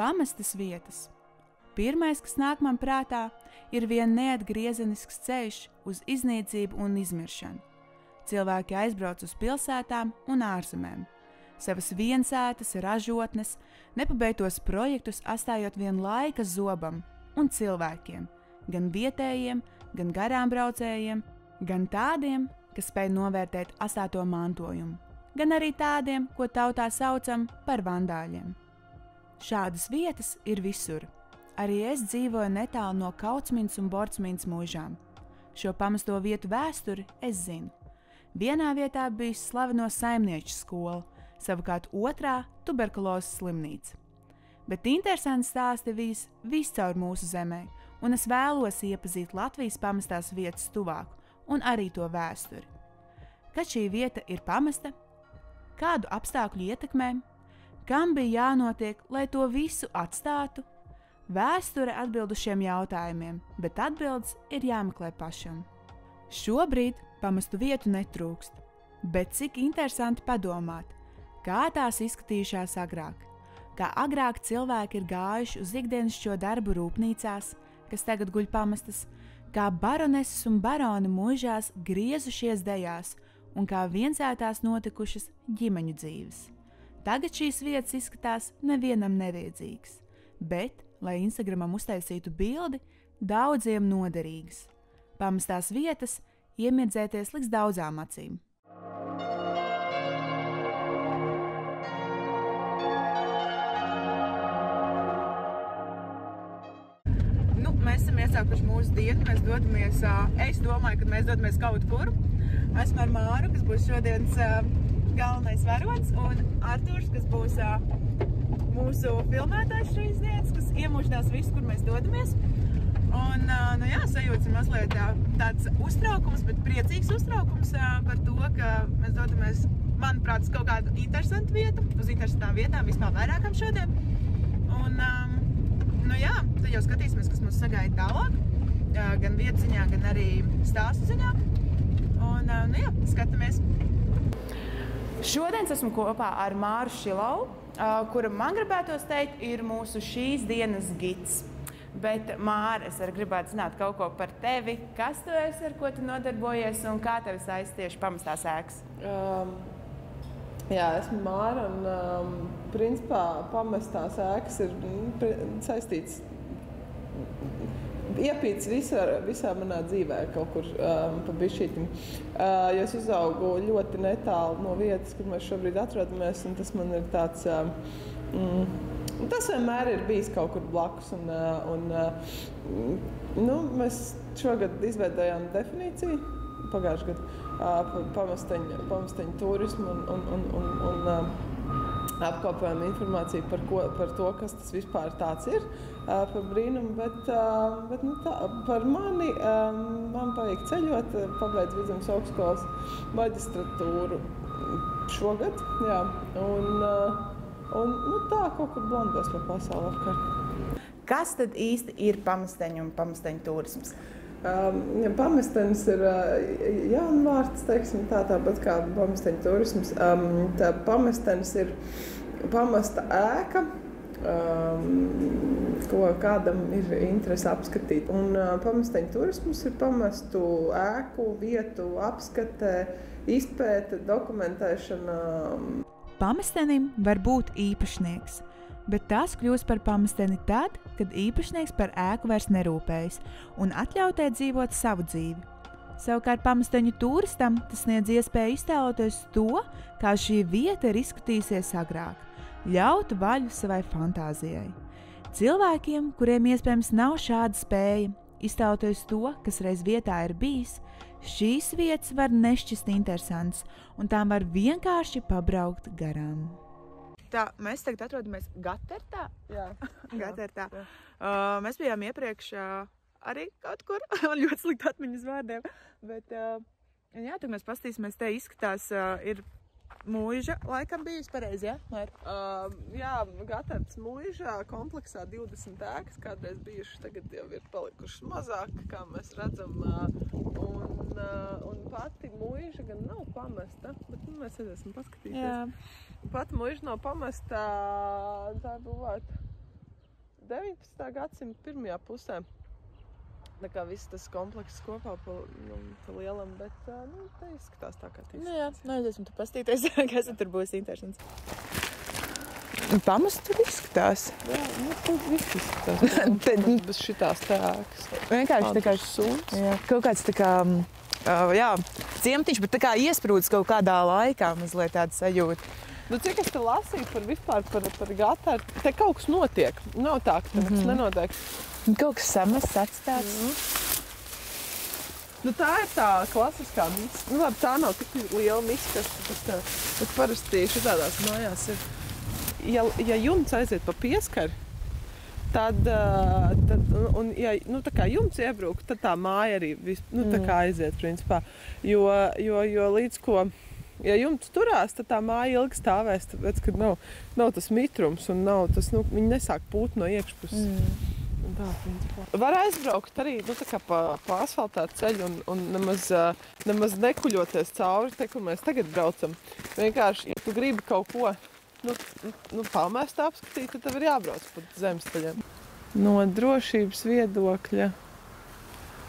Pamestas vietas. Pirmais, kas nāk man prātā, ir vien neatgriezenisks ceļš uz iznīcību un izmiršanu. Cilvēki aizbrauc uz pilsētām un ārzemēm. Savas viensētas, ražotnes, nepabeigtos projektus atstājot vien laika zobam un cilvēkiem, gan vietējiem, gan garām braucējiem, gan tādiem, kas spēj novērtēt atstāto mantojumu, gan arī tādiem, ko tautā saucam par vandāļiem. Šādas vietas ir visur. Arī es dzīvoju netālu no Kautsmīnas un Bortsmīnas mūžām. Šo pamesto vietu vēsturi es zinu. Vienā vietā bija slaveno saimnieču skola, savukārt otrā – tuberkulozes slimnīca. Bet interesanti stāsti viscaur mūsu zemē, un es vēlos iepazīt Latvijas pamestās vietas tuvāk un arī to vēsturi. Kad šī vieta ir pamesta, kādu apstākļu ietekmē, kam bija jānotiek, lai to visu atstātu? Vēsture atbild uz šiem jautājumiem, bet atbildes ir jāmeklē pašam. Šobrīd pamestu vietu netrūkst, bet cik interesanti padomāt, kā tās izskatījušās agrāk. Kā agrāk cilvēki ir gājuši uz ikdienišķo darbu rūpnīcās, kas tagad guļ pamestas, kā baroneses un baroni mūžās griezušies dejās un kā viensētās notikušas ģimeņu dzīves. Tagad šīs vietas izskatās nevienam nevajadzīgas, bet, lai Instagramam uztaisītu bildi, daudziem noderīgas. Pamestās vietas iemirdzēties liks daudzām acīm. Mēs esam iesākuši mūsu dienu, es domāju, ka mēs dodamies kaut kur. Esmu ar Māru, kas būs šodienas galvenais varonis, un Artūrs, kas būs mūsu filmētājs šīs dienas, kas iemūžinās visu, kur mēs dodamies. Un, sajūts ir mazliet tāds uztraukums, bet priecīgs uztraukums par to, ka mēs dodamies, manuprāt, uz kaut kādu interesantu vietu, uz interesantām vietām, vispār vairākam šodien. Un, tad jau skatīsimies, kas mums sagaida tālāk, gan vietu ziņā, gan arī stāstu ziņā. Un, skatāmies. Šodien esmu kopā ar Māru Šilovu, kura, man gribētos teikt, ir mūsu šīs dienas gids. Bet, Māra, es arī gribētu zināt kaut ko par tevi. Kas tu esi, ar ko tu nodarbojies un kā tevi saista tieši pamestās ēkas? Jā, esmu Māra un, principā, pamestās ēkas ir saistīts, iepīts visā manā dzīvē kaut kur pa bišķītim. Jo es uzaugu ļoti netālu no vietas, kur mēs šobrīd atrodamies, un tas man ir tāds, tas vienmēr ir bijis kaut kur blakus. Mēs šogad izveidojām definīciju, pagājušajā gadā, pamesteņu turismu un apkopējam informāciju par to, kas tas vispār tāds ir, par brīnumu, bet par mani, man patīk ceļot, pabeidz Vidzemes augstskolas maģistratūru šogad, jā, un tā kaut kur blandos pa pasauli apkārt. Kas tad īsti ir pamesteņu un pamesteņu turisms? Pamestenis ir jaunvārds, teiksim, tāpat kā pamesteņu turisms. Pamestenis ir pamesta ēka, ko kādam ir interese apskatīt. Un pamesteņu turisms ir pamestu ēku, vietu, apskate, izpēte, dokumentēšana. Pamestenim var būt īpašnieks, bet tas kļūst par pamesteni tad, kad īpašnieks par ēku vairs nerūpējas un atļautē dzīvot savu dzīvi. Savukārt pamesteņu turistam tas sniedz iespēju iztēloties to, kā šī vieta ir izskatījusies agrāk, ļaut vaļu savai fantāzijai. Cilvēkiem, kuriem iespējams nav šāda spēja iztēloties to, kas reiz vietā ir bijis, šīs vietas var nešķist interesants un tām var vienkārši pabraukt garām. Tā, mēs tagad atrodamies Gatertā. Jā. Gatertā. Mēs bijām iepriekš arī kaut kur, man ļoti slikti atmiņas vārdiem, bet, tad mēs pastīsimies, te izskatās, ir mūža laikam bijusi pareizi, jā? Jā, Gatertas mūžā kompleksā 20 ēkas, kādreiz bijušas, tagad jau ir palikušas mazāk, kā mēs redzam, un pati mūža gan nav pamesta, bet mēs aiziesim paskatīties. Jā. Pati mūža nav pamesta, tā būvāt 19. gadsimta pirmajā pusē. Tā kā viss tas komplekss kopā pa lielam, bet te izskatās tā kā tīsti. Nu jā, aiziesim tu pastīties, kas tur būs interesants. Pamats tur izskatās. Jā, tur viss izskatās. Bez šitās tēkas. Vienkārši tā kā suns. Jā, kaut kāds tā kā, ciemtiņš, bet tā kā iesprūdis kaut kādā laikā mazliet tāda sajūta. Nu, cik es te lasīju vispār par Gataru, te kaut kas notiek. Nav tā, ka te nekas nenotiek. Kaut kas samests atstāts. Nu, tā ir tā klasiskā misa. Nu, labi, tā nav tik liela misa, bet parasti šitādās mājās ir. Ja jumts aiziet pa pieskari, tad ja tā kā jumts iebrūk, tad tā māja arī tā kā aiziet, principā. Jo līdz ko, ja jumts turās, tad tā māja ilgi stāvēs, tāpēc, kad nav tas mitrums un nav tas, viņi nesāk pūt no iekšpuses. Tā, principā. Var aizbraukt arī tā kā pa asfaltētu ceļu un nemaz nekuļoties cauri, te, kur mēs tagad braucam. Vienkārši, ja tu gribi kaut ko pamest apskatīt, tad tev ir jābrauc pa zemesceļiem. No drošības viedokļa.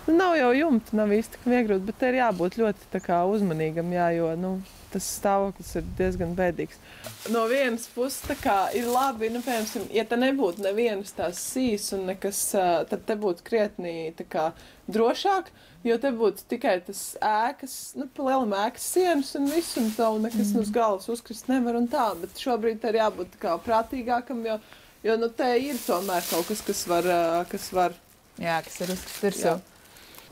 Nav jau jumta, nav īsti viegrūt, bet te ir jābūt ļoti tā kā uzmanīgam, jo tas stāvoklis ir diezgan bēdīgs. No vienas puses tā kā ir labi, piemēram, ja te nebūtu nevienas tās sīs un nekas, tad te būtu krietni tā kā drošāk, jo te būtu tikai tas ēkas, pa lielam ēkas sienas un viss, un tev nekas uz galvas uzkrist nevar un tā, bet šobrīd te ir jābūt tā kā prātīgākam, jo te ir tomēr kaut kas, kas var. Jā, kas ir virsū.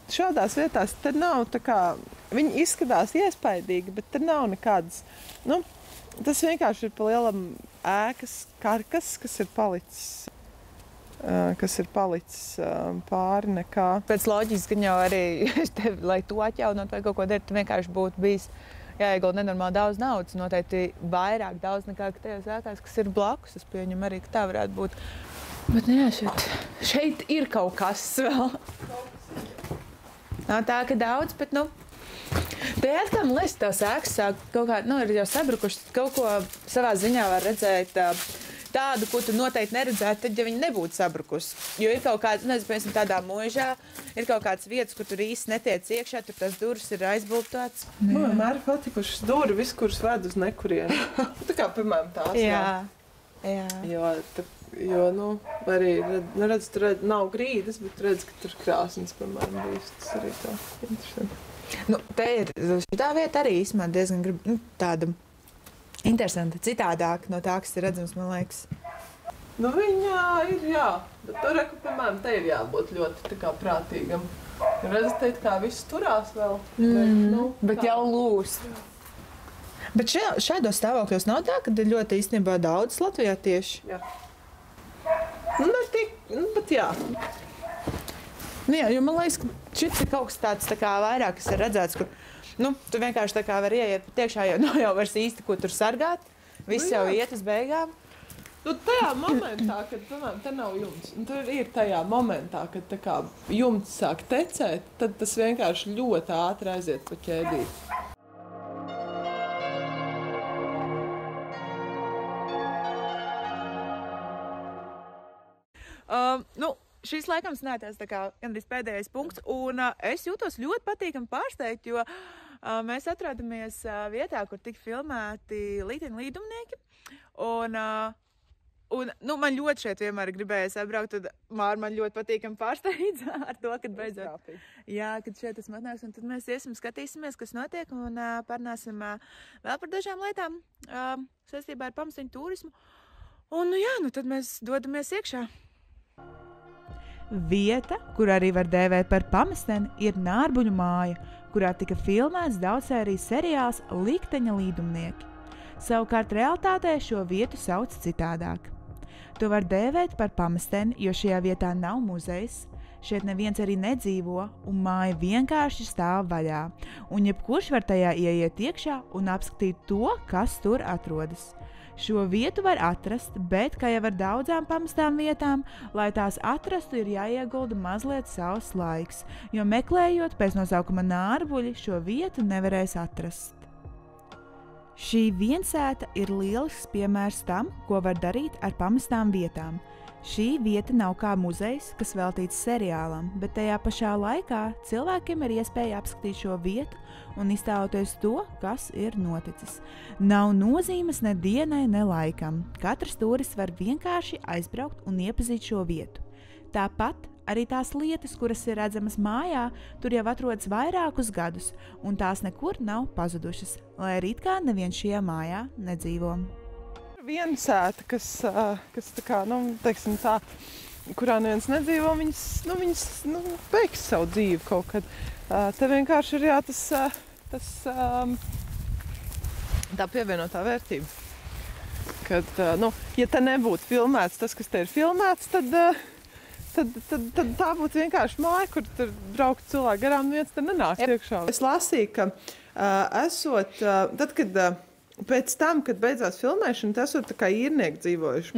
Šādās vietās te nav tā kā, viņi izskatās iespaidīgi, bet te nav nekādas, tas vienkārši ir pa lielam ēkas karkas, kas ir palicis pāri nekā. Pēc loģikas, ka jau arī, lai to atjaunot vai kaut ko darīt, vienkārši būtu bijis jāiegulda nenormāli daudz naudas, noteikti vairāk daudz nekā tajās ēkās, kas ir blakus. Es pieņemu arī, ka tā varētu būt. Bet jā, šeit ir kaut kas vēl. Nav tā, ka daudz, bet, te atkal, man liekas, tās ēkas sāk kaut kā, ir jau sabrukušas, kaut ko savā ziņā var redzēt tādu, ko tu noteikti neredzētu, tad, ja viņi nebūtu sabrukusi. Jo ir kaut kāds, piemēram, tādā mūžā, ir kaut kāds vietas, kur tur īsti netiec iekšā, tur tās durvis ir aizbultotas. Man vienmēr ir patikušas durvis, kuras ved uz nekurieni. Tā kā, piemēram, tās. Jā. Jo, arī, redz, tur nav grīdas, bet redz, ka tur krāsnes, piemēram, bijis. Tas arī tā interesanti. Te ir šitā vieta arī īstenībā diezgan tāda interesanta, citādāk no tā, kas ir redzams, man liekas. Viņa ir, jā, bet tur, piemēram, te ir jābūt ļoti tā kā prātīgam. Redz, te kā viss turās vēl. Bet jau lūst. Bet šādos stāvokļos nav tā, ka ir ļoti īstenībā daudz Latvijā tieši? Jā. Bet jā. Jā, jo man liekas, ka šis ir kaut kas tāds tā kā vairāk, kas ir redzēts, kur, tu vienkārši tā kā var ieiet tiekšā, jo nav jau vairs īsti, ko tur sargāt. Viss jau iet uz beigām. Tajā momentā, kad, piemēram, te nav jumts, un tur ir tajā momentā, kad tā kā jumts sāk tecēt, tad tas vienkārši ļoti ātri aiziet pa ķēdīti. Šis laikam snētās tā kā gandrīz pēdējais punkts, un es jūtos ļoti patīkami pārsteigt, jo mēs atrodamies vietā, kur tika filmēti Līteņu līdumnieki, un man ļoti šeit vienmēr gribējās atbraukt, un Māra man ļoti patīkami pārsteidz ar to, kad beidzot. Jā, kad šeit esmu atnāks, un tad mēs iesim, skatīsimies, kas notiek, un parunāsim vēl par dažām lietām saistībā ar pamesteņu turismu. Un tad mēs dodamies iekšā. Vieta, kur arī var dēvēt par pamesteni, ir Nārbuļu māja, kurā tika filmēts daudzsērijas seriāls Līteņa līdumnieki. Savukārt realitātē šo vietu sauc citādāk. To var dēvēt par pamesteni, jo šajā vietā nav muzejs, šeit neviens arī nedzīvo, un māja vienkārši stāv vaļā, un jebkurš var tajā ieiet iekšā un apskatīt to, kas tur atrodas. Šo vietu var atrast, bet, kā jau ar daudzām pamestām vietām, lai tās atrastu, ir jāiegulda mazliet savs laiks, jo meklējot pēc nosaukuma Nārbuļi, šo vietu nevarēs atrast. Šī viensēta ir lielisks piemērs tam, ko var darīt ar pamestām vietām. Šī vieta nav kā muzejs, kas veltīts seriālam, bet tajā pašā laikā cilvēkiem ir iespēja apskatīt šo vietu un iztēloties to, kas ir noticis. Nav nozīmes ne dienai, ne laikam. Katrs turists var vienkārši aizbraukt un iepazīt šo vietu. Tāpat arī tās lietas, kuras ir redzamas mājā, tur jau atrodas vairākus gadus, un tās nekur nav pazudušas, lai arī it kā neviens šajā mājā nedzīvo. Viena sēta, kas tā kā, teiksim tā, kurā neviens nedzīvo, viņas beigs savu dzīvi kaut kad. Te vienkārši ir tā pievienotā vērtība. Kad, ja te nebūtu filmēts tas, kas te ir filmēts, tad tā būtu vienkārši māja, kur tur braukt cilvēki garām, viens te nenāk iekšā. Es lasīju, ka tad, kad pēc tam, kad beidzās filmēšana, tas ir tā kā īrnieki dzīvojuši.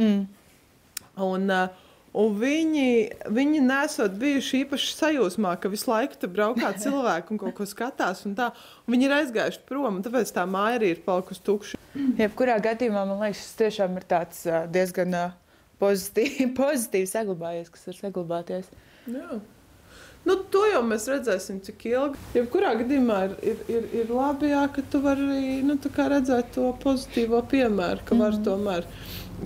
Un viņi nesot bijuši īpaši sajūsmā, ka visu laiku tur braukā cilvēki un kaut ko skatās un tā. Un viņi ir aizgājuši prom, un tāpēc tā māja arī ir palikusi tukša. Jebkurā gadījumā, man liekas, šis tiešām ir tāds diezgan pozitīvi saglabājies, kas var saglabāties. Jā. To jau mēs redzēsim, cik ilgi. Jebkurā gadījumā ir labi, ka tu vari redzēt to pozitīvo piemēru, ka var tomēr,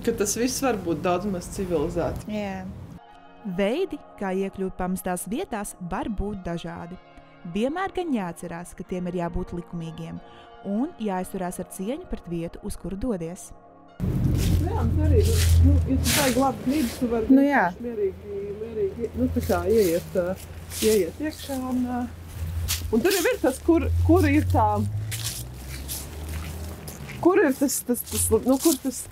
ka tas viss var būt daudz maz civilizēts. Jā. Veidi, kā iekļūt pamestās vietās, var būt dažādi. Vienmēr gan jāatcerās, ka tiem ir jābūt likumīgiem un jāizturās ar cieņu pret vietu, uz kuru dodies. Jā, arī, ja tu vajag labi knīdus, tu vari mierīgi, tā kā ieiet iekšā. Un tur jau ir tas, kur ir tā, kur ir tas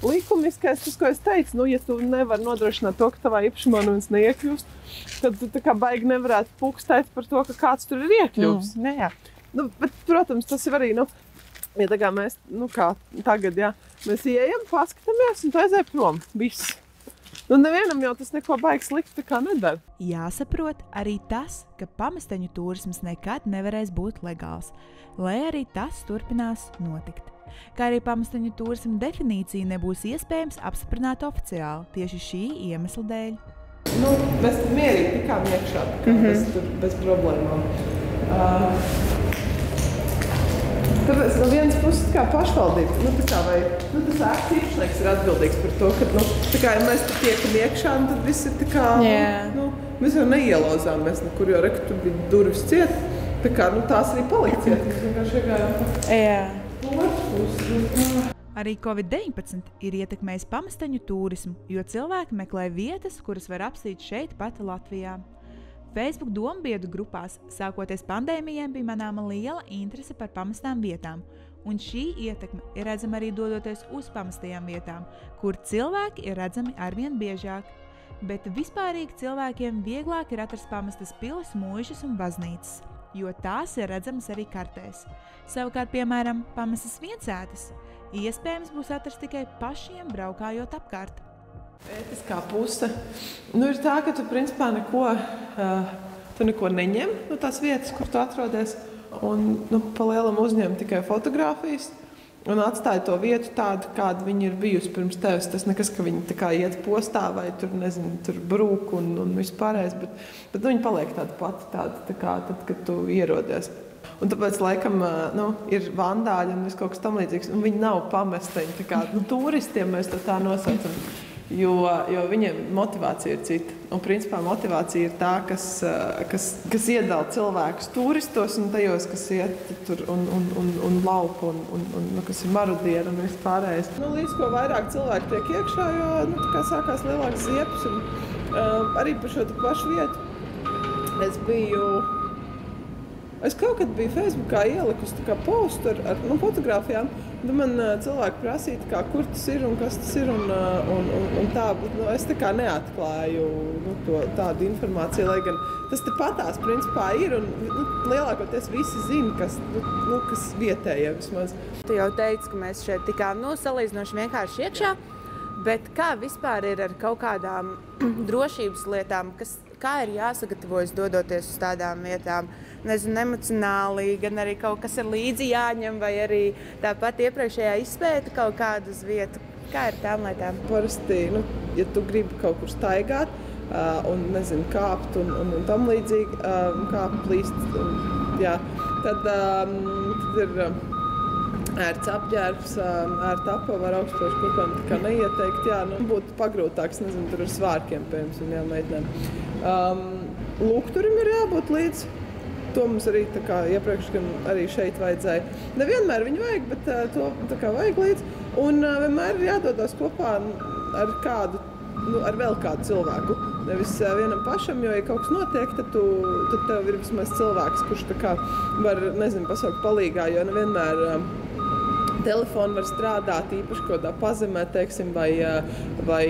likumiskais, tas, ko es teicu, ja tu nevari nodrošināt to, ka tavā īpašumā neviens neiekļūst, tad tu tā kā baigi nevarētu pukstēt par to, ka kāds tur ir iekļūst. Jā. Bet, protams, tas ir arī, ja tā kā mēs, kā tagad, mēs ieejam, paskatāmies un tu aizēj prom. Viss. Nevienam jau tas neko baigi slikti tā kā nedara. Jāsaprot arī tas, ka pamesteņu turisms nekad nevarēs būt legāls, lai arī tas turpinās notikt. Kā arī pamesteņu turisma definīcija nebūs iespējams apstiprināt oficiāli tieši šī iemesla dēļ. Mēs mierīgi tikām iekšā, bez problēmām. Tāpēc no vienas puses kā pašvaldība, tas ēkas īpašnieks ir atbildīgs par to, ka, ja mēs te tiekam iekšā, tad viss ir tā kā, mēs jau neielozāmies nekur, jo tur bija durvis ciet, tā kā, tās arī palika ciet, mēs vienkārši iegājām pa Arī Covid-19 ir ietekmējis pamesteņu turismu, jo cilvēki meklē vietas, kuras var apstīt šeit pat Latvijā. Facebook dombiedru grupās sākoties pandēmijai bija manāma liela interese par pamestām vietām, un šī ietekme ir redzama arī dodoties uz pamestajām vietām, kur cilvēki ir redzami arvien biežāk. Bet vispārīgi cilvēkiem vieglāk ir atrast pamestas pilis, mūžas un baznīcas, jo tās ir redzamas arī kartēs. Savukārt, piemēram, pamestas viensētas iespējams būs atrast tikai pašiem braukājot apkārt. Ētiskā puse ir tā, ka tu principā neko neņem no tās vietas, kur tu atrodies, un pa lielam uzņem tikai fotogrāfijas un atstāja to vietu tādu, kāda viņa ir bijusi pirms tevis. Tas nekas, ka viņa tā kā iet postā vai tur brūk un vispārējais, bet viņa paliek tāda pati, tā kā tad, kad tu ierodies. Un tāpēc, laikam, ir vandāļi un viss kaut kas tam līdzīgs, un viņi nav pamesteņi, tā kā turistiem mēs tā nosaucam. Jo viņiem motivācija ir cita. Un principā motivācija ir tā, kas iedala cilvēkus turistos un tajos, kas iet tur un laupa un kas ir marudieri un viss pārējais. Līdz ko vairāk cilvēki tiek iekšā, jo tā kā sākās lielāks ziepes. Un arī par šo pašu vietu es kaut kad biju Facebookā ielikusi postu ar fotogrāfijām. Man cilvēki prasīja, kur tas ir un kas tas ir. Un tā, bet, es tā kā neatklāju tādu informāciju, lai gan tas tepatās principā ir. Un, lielākoties visi zina, kas vietējie vismaz. Tu jau teici, ka mēs šeit tikām salīdzinoši vienkārši iekšā, bet kā vispār ir ar kaut kādām drošības lietām, kā ir jāsagatavojas dodoties uz tādām vietām? Nezinu, emocionāli, gan arī kaut kas ir līdzi jāņem, vai arī tāpat iepriekšējā izpēta kaut kādu uz vietu. Kā ir tām lietām? Parasti, ja tu gribi kaut kur staigāt un, nezinu, kāpt un tam līdzīgi, kāpt, plīst, tad ir ērts apģērbs, ērta apava ar augstošu kurpēm, tā kā neieteikt, būtu pagrūtāks, nezinu, tur ar svārkiem, piemēram, meitenēm. Lūgturim ir jābūt līdz. To mums arī tā kā iepriekš gan arī šeit vajadzēja. Nevienmēr viņu vajag, bet to tā kā vajag līdz. Un vienmēr ir jādodas kopā ar kādu, ar vēl kādu cilvēku. Nevis vienam pašam, jo, ja kaut kas notiek, tad tev ir vismaz cilvēks, kurš tā kā var, nezinu, pasaukt palīgā, jo nevienmēr telefoni var strādāt, īpaši kādā pazemē, teiksim, vai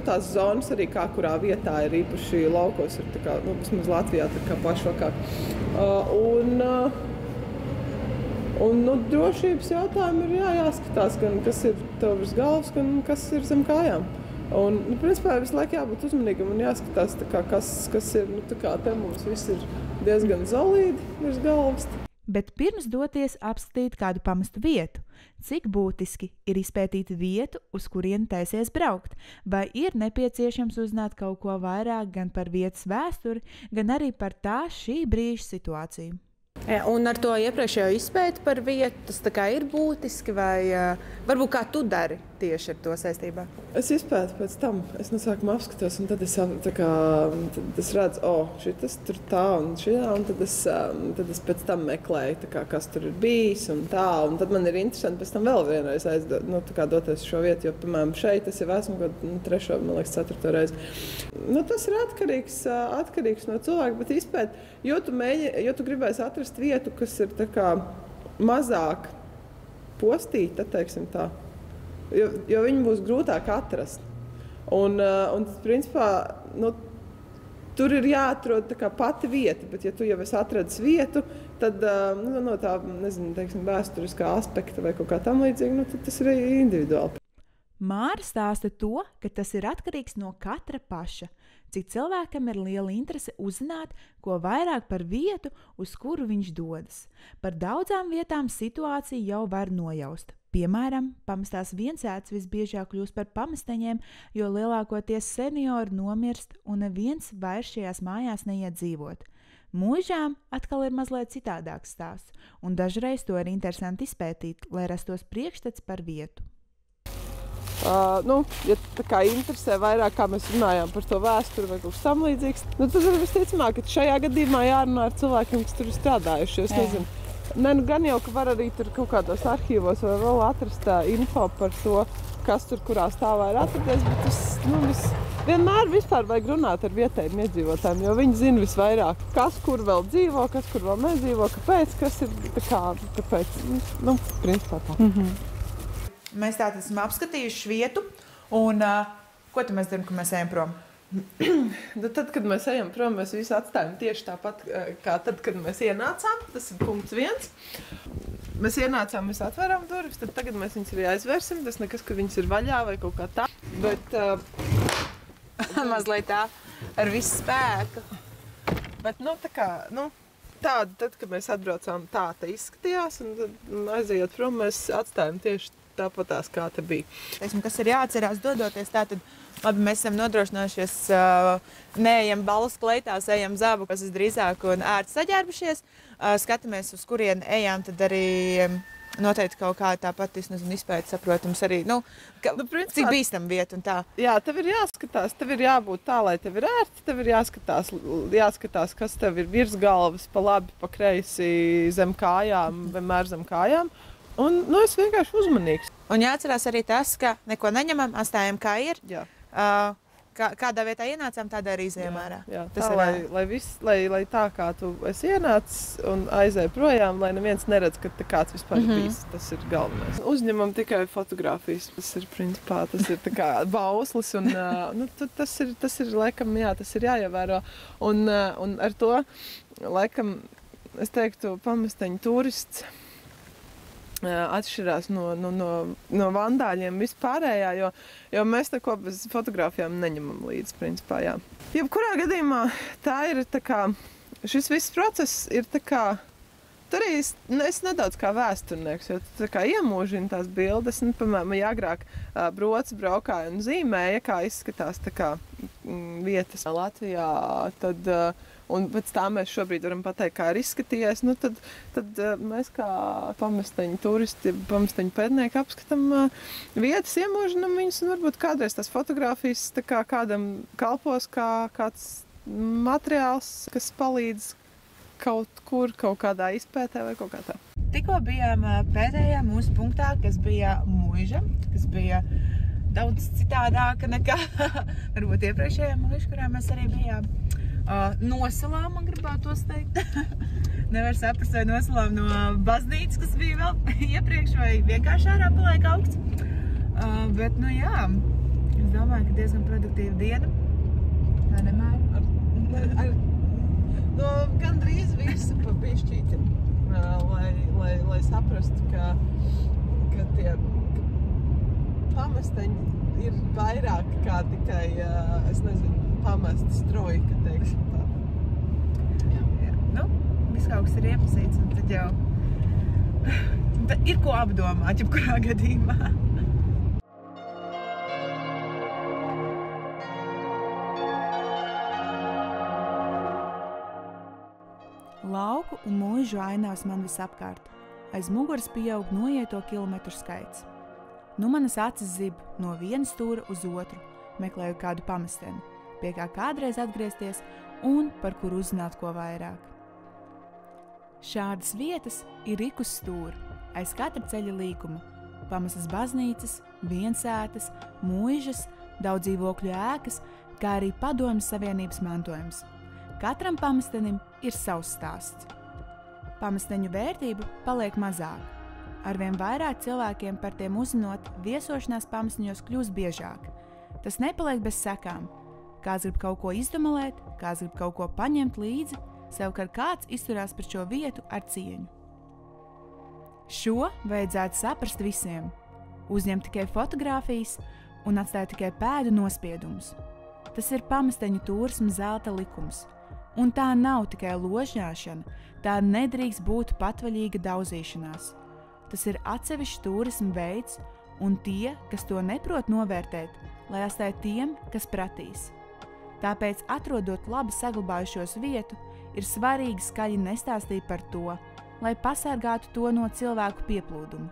tās zonas arī kā kurā vietā ir īpaši laukos, ir tā kā, vismaz Latvijā tā kā pašvakāk. Un drošības jautājumi ir jāskatās, gan kas ir tev virs galvas, gan kas ir zem kājām. Un, principā, visu laiku jābūt uzmanīgam un jāskatās, tā kā, kas ir, tā kā te mums viss ir diezgan zolīdi virs galvas. Bet pirms doties apskatīt kādu pamestu vietu, cik būtiski ir izpētīt vietu, uz kurienu taisies braukt, vai ir nepieciešams uzzināt kaut ko vairāk gan par vietas vēsturi, gan arī par tā šī brīža situāciju. Un ar to iepriekšējo izpēti par vietu, tas tā kā ir būtiski, vai varbūt kā tu dari tieši ar to saistībā? Es izpētu pēc tam, es no sākuma apskatos, un tad es redzu, šitas tur tā un šajā, un tad es pēc tam meklēju, kas tur ir bijis un tā, un tad man ir interesanti pēc tam vēl vienreiz doties šo vietu, jo, piemēram, šeit es jau esmu kaut 3, man liekas, 4. reizi. Tas ir atkarīgs no cilvēka, bet izpēt, jo tu gribēsi atrast vietu, kas ir tā kā mazāk postīta, teiksim tā. Jo viņi būs grūtāk atrast. Un principā, tur ir jāatrod tā kā pati vieta, bet ja tu jau esi atradis vietu, tad no tā, nezinu, teiksim, vēsturiskā aspekta vai kaut kā tam līdzīgi, tad tas ir individuāli. Māra stāsta to, ka tas ir atkarīgs no katra paša, cik cilvēkam ir liela interese uzzināt, ko vairāk par vietu, uz kuru viņš dodas. Par daudzām vietām situāciju jau var nojaust. Piemēram, pamestās viensētas visbiežāk kļūst par pamesteņiem, jo lielākoties seniori nomirst un neviens vairs šajās mājās neiet dzīvot. Mūžām atkal ir mazliet citādāks stāsts, un dažreiz to ir interesanti izpētīt, lai rastos priekšstats par vietu. Ja tā kā interesē vairāk, kā mēs runājām par to vēsturi vai kaut kas tam līdzīgs, tad ir visticamāk, ka šajā gadījumā jārunā ar cilvēkiem, kas tur ir strādājuši. Es nezinu. Gan jau, ka var arī tur kaut kādos arhīvos vai vēl atrast info par to, kas tur kurā stāvā ir atradies, bet vienmēr vispār vajag runāt ar vietējiem iedzīvotājiem, jo viņi zina visvairāk, kas kur vēl dzīvo, kas kur vēl nedzīvo, kāpēc, kas ir tā kā, kāpēc, principā tā. Mēs tātad esam apskatījuši vietu, un ko tad mēs darām, kad mēs ejam prom? Tad, kad mēs ejam prom, mēs visu atstājam tieši tāpat, kā tad, kad mēs ienācām. Tas ir punkts 1. Mēs ienācām, mēs atveram durvis, tad tagad mēs viņus arī aizvērsim. Tas nekas, ka viņas ir vaļā vai kaut kā tā. Bet mazliet tā, ar visu spēku. Bet, tāda, tad, kad mēs atbraucām, tā izskatījās, un tad aizejot prom, mēs atstājam tieši tāpatās, kā te bija. Teiksim, kas ir jāatcerās dodoties tātad, labi, mēs esam nodrošinājušies, neejam balvas kleitās, ejam zābakas drīzāk un ērti saģērbušies. Skatāmies, uz kurien ejam, tad arī noteikti kaut kā tāpat, izpēti saprotams arī, cik bīstam vieta un tā. Jā, tev ir jāskatās, tev ir jābūt tā, lai tev ir ērti, tev ir jāskatās, kas tev ir virs galvas, pa labi, pa kreisi, zem kājām, vienmēr zem kājām. Un, es vienkārši uzmanīgs. Un jāatcerās arī tas, ka neko neņemam, atstājam kā ir. Jā. Kādā vietā ienācām, tādā arī izejam ārā. Jā, tā, lai tā kā tu esi ienācis un aizēji projām, lai neviens neredz, ka kāds vispār ir bijis. Tas ir galvenais. Uzņemam tikai fotogrāfijas. Tas ir principā, tas ir tā kā bauslis un tas ir laikam, jā, tas ir jāievēro. Un ar to, laikam, es teiktu, pamesteņu turists atšķirās no vandāļiem vispārējā, jo mēs neko bez fotogrāfijām neņemam līdzi, principā, jā. Jebkurā gadījumā tā ir tā kā, šis viss process ir tā kā tur arī es nedaudz kā vēsturnieks, jo tu tā kā iemūžini tās bildes. Piemēram, ja agrāk brots braukāja un zīmēja, kā izskatās tā kā vietas Latvijā, tad, un pēc tā mēs šobrīd varam pateikt, kā ir izskatījies, tad mēs kā pamesteņu turisti, pamesteņu pētnieki apskatām vietas, iemūžinam viņus, un varbūt kādreiz tās fotogrāfijas tā kā kādam kalpos kā kāds materiāls, kas palīdz kaut kur, kaut kādā izpētē vai kaut kā tā. Tikko bijām pēdējā mūsu punktā, kas bija mūža, kas bija daudz citādāka nekā varbūt iepriekšējā mūža, kurā mēs arī bijām. Nosalā, man gribētos teikt. Nevar saprast, vai nosalām no baznīcas, kas bija vēl iepriekš, vai vienkārši ārā paliek augsts. Bet, nu jā, es domāju, ka diezgan produktīva diena. Vai nemēr? Gandrīz visu pa bišķītim, lai saprastu, ka tie pamesteņi ir vairāk kā tikai, es nezinu, pamestas trojka, teiksim tā. Jā. Nu, viss kaut kas ir iepazīts, un tad jau ir ko apdomāt, jebkurā gadījumā. Lauku un mūžu ainās man visapkārt. Aiz muguras pieaug noieto kilometru skaits. Nu manas acis zib no viena stūra uz otru, meklēju kādu pamesteni, pie kā kādreiz atgriezties un par kuru uzzināt ko vairāk. Šādas vietas ir rikus stūri, aiz katra ceļa līkuma, pamestas baznīcas, viensētas, mūžas, daudz dzīvokļu ēkas, kā arī Padomju Savienības mantojums. Katram pamestenim ir savs stāsts. Pamesteņu vērtība paliek mazāk. Arvien vairāk cilvēkiem par tiem uzzinot, viesošanās pamesteņos kļūst biežāk. Tas nepaliek bez sekām. Kāds grib kaut ko izdomāt, kāds grib kaut ko paņemt līdzi, savukārt kāds izturās pret šo vietu ar cieņu. Šo vajadzētu saprast visiem. Uzņemt tikai fotogrāfijas un atstāt tikai pēdu nospiedumus. Tas ir pamesteņu turisma zelta likums. Un tā nav tikai ložņāšana, tā nedrīkst būt patvaļīga daudzīšanās. Tas ir atsevišķs turisma veids, un tie, kas to neprot novērtēt, lai atstāj tiem, kas pratīs. Tāpēc, atrodot labi saglabājušos vietu, ir svarīgi skaļi nestāstīt par to, lai pasargātu to no cilvēku pieplūduma.